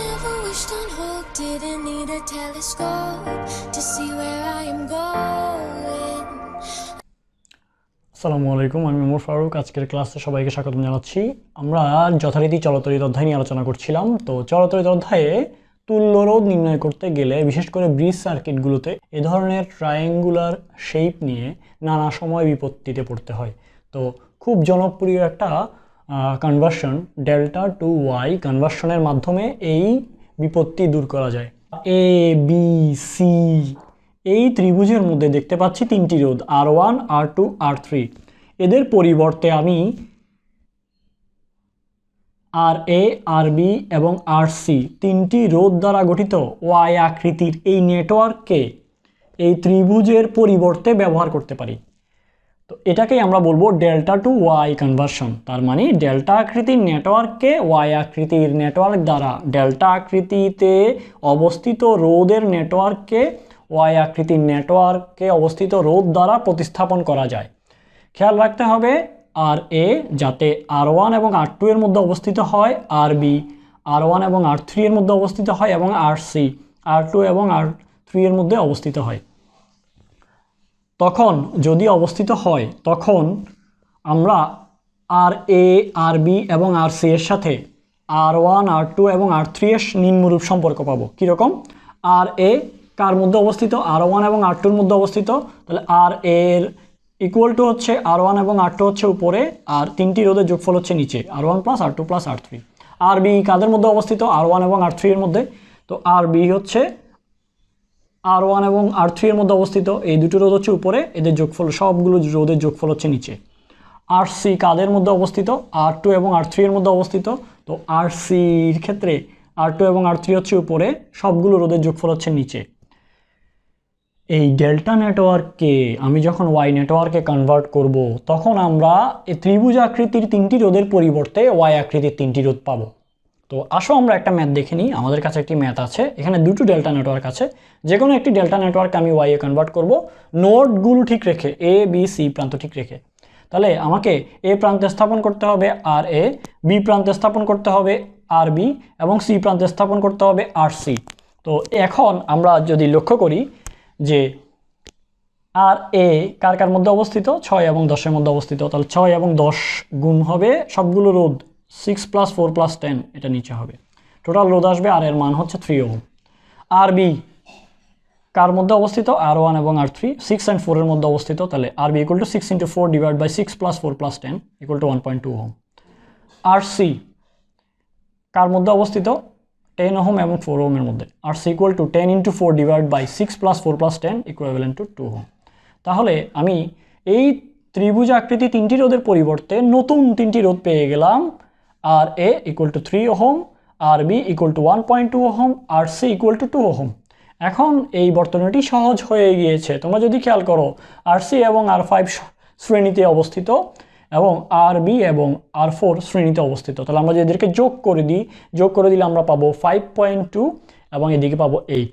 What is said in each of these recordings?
never wished on hope, didn't need a telescope to see where I am going. আসসালামু আলাইকুম, আমি ওমর ফারুক। আজকের ক্লাসে সবাইকে স্বাগত জানাচ্ছি। আমরা যথারীতি চলতরিত অধ্যায় নিয়ে আলোচনা করছিলাম। তো চলতরিত অধ্যায়ে তুল্য রোধ নির্ণয় করতে গেলে বিশেষ করে ব্রিজ সার্কিটগুলোতে এ ধরনের ট্রায়াঙ্গুলার শেপ নিয়ে নানা সময় বিপত্তিতে পড়তে হয়। তো খুব জনপ্রিয় একটা কনভার্সন ডেল্টা টু ওয়াই কনভার্সনের মাধ্যমে এই বিপত্তি দূর করা যায়। এ বি সি এই ত্রিভুজের মধ্যে দেখতে পাচ্ছি তিনটি রোধ R1 R2 R3। এদের পরিবর্তে আমি RA RB এবং RC তিনটি রোধ দ্বারা গঠিত ওয়াই আকৃতির এই নেটওয়ার্ককে এই ত্রিভুজের পরিবর্তে ব্যবহার করতে পারি। তো এটাকেই আমরা বলবো ডেল্টা টু ওয়াই কনভার্সন। তার মানে ডেল্টা আকৃতির নেটওয়ার্ককে ওয়াই আকৃতির নেটওয়ার্ক দ্বারা, ডেল্টা আকৃতিতে অবস্থিত রোধের নেটওয়ার্ককে ওয়াই আকৃতির নেটওয়ার্কে অবস্থিত রোধ দ্বারা প্রতিস্থাপন করা যায়। খেয়াল রাখতে হবে আর এ যাতে R1 এবং R2 এর মধ্যে অবস্থিত হয়, RB R1 এবং R3 এর মধ্যে অবস্থিত হয় এবং RC R2 এবং R3 এর মধ্যে অবস্থিত হয়। তখন যদি অবস্থিত হয় তখন আমরা RA RB এবং RC এর সাথে R1 R2 এবং R3 এর নিম্নরূপ সম্পর্ক পাবো। কীরকম? RA কার মধ্যে অবস্থিত? R1 এবং R2 এর মধ্যে অবস্থিত। তাহলে RA এর ইকুয়াল টু হচ্ছে R1 এবং R2 হচ্ছে উপরে, আর তিনটি রোধের যোগফল হচ্ছে নিচে, R1 plus R2 plus R3। RB কাদের মধ্যে অবস্থিত? R1 এবং R3 এর মধ্যে। তো RB হচ্ছে R1 এবং R3 এর মধ্যে অবস্থিত, এই দুটো রোধ হচ্ছে উপরে, এদের যোগফল সবগুলো রোধের যোগফল হচ্ছে নিচে। RC কাদের মধ্যে অবস্থিত? R2 এবং R3 এর মধ্যে অবস্থিত। তো RCর ক্ষেত্রে R2 এবং R3 হচ্ছে উপরে, সবগুলো রোধের যোগফল হচ্ছে নিচে। এই ডেল্টা নেটওয়ার্ককে আমি যখন ওয়াই নেটওয়ার্কে কনভার্ট করব তখন আমরা এই ত্রিভুজ আকৃতির তিনটি রোধের পরিবর্তে ওয়াই আকৃতির তিনটি রোধ পাবো। তো আসো আমরা একটা ম্যাথ দেখে নিই। আমাদের কাছে একটি ম্যাথ আছে, এখানে দুটো ডেল্টা নেটওয়ার্ক আছে। যে কোনো একটি ডেল্টা নেটওয়ার্ক আমি ওয়াইয়ে কনভার্ট করব নোডগুলো ঠিক রেখে, এ বি সি প্রান্ত ঠিক রেখে। তাহলে আমাকে এ প্রান্তে স্থাপন করতে হবে আর এ, বি প্রান্তে স্থাপন করতে হবে আর বি এবং সি প্রান্তে স্থাপন করতে হবে আর সি। তো এখন আমরা যদি লক্ষ্য করি যে আর এ কার কার মধ্যে অবস্থিত? 6 এবং 10 মধ্যে অবস্থিত। তাহলে 6 এবং 10 গুণ হবে সবগুলো রোধ 6 + 4 + 10, এটা নিচে হবে। টোটাল রোধ আসবে আর এর মান হচ্ছে 3 ওহম। আর বি কার মধ্যে অবস্থিত? R1 এবং R3 6 and 4 এর মধ্যে অবস্থিত। তাহলে RB = 6 × 4 / 6 + 4 + 10 = 1.2 ওহম। RC কার মধ্যে অবস্থিত? 10 ওহম এবং 4 ওহমের মধ্যে। RC = 10 × 4 / 6 + 4 + 10 = 2 ohm. তাহলে আমি এই ত্রিভুজ আকৃতি তিনটি রোধের পরিবর্তে নতুন তিনটি রোধ পেয়ে গেলাম। RA = 3 ohm, RB = 1.2 ohm, RC = 2 ohm. এখন এই বর্তনীটি সহজ হয়ে গিয়েছে। তোমরা যদি খেয়াল করো RC এবং R5 শ্রেণীতে অবস্থিত এবং RB এবং R4 শ্রেণীতে অবস্থিত। তাহলে আমরা যদি এদেরকে যোগ করে দিলে আমরা পাবো 5.2 এবং এদিকে পাবো 8।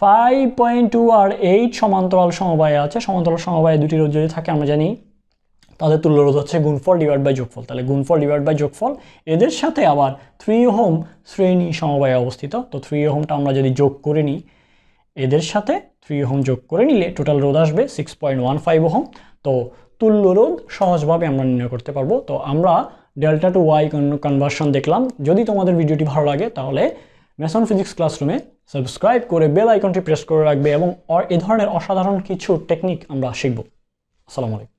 5.2 আর 8 সমান্তরাল সমবায়ে আছে। সমান্তরাল সমবায়ে দুটি রোধ যদি থাকে আমরা জানি তাদের তুল্য রোধ হচ্ছে গুণফল ডিভাইড বাই যোগফল। তাহলে গুণফল ডিভাইড বাই যোগফল, এদের সাথে আবার 3 ওহম শ্রেণী সমবায়ে অবস্থিত। তো 3 ওহমটা আমরা যদি যোগ করে নিই, এদের সাথে 3 ওহম যোগ করে নিলে টোটাল রোধ আসবে 6.15 ওহম। তো তুল্য রোধ সহজভাবে আমরা নির্ণয় করতে পারবো। তো আমরা ডেল্টা টু ওয়াই কনভার্সন দেখলাম। যদি তোমাদের ভিডিওটি ভালো লাগে তাহলে মেসন ফিজিক্স ক্লাসরুমে সাবস্ক্রাইব করে বেল আইকনটি প্রেস করে রাখবে এবং এ ধরনের অসাধারণ কিছু টেকনিক আমরা শিখব। আসসালামু আলাইকুম।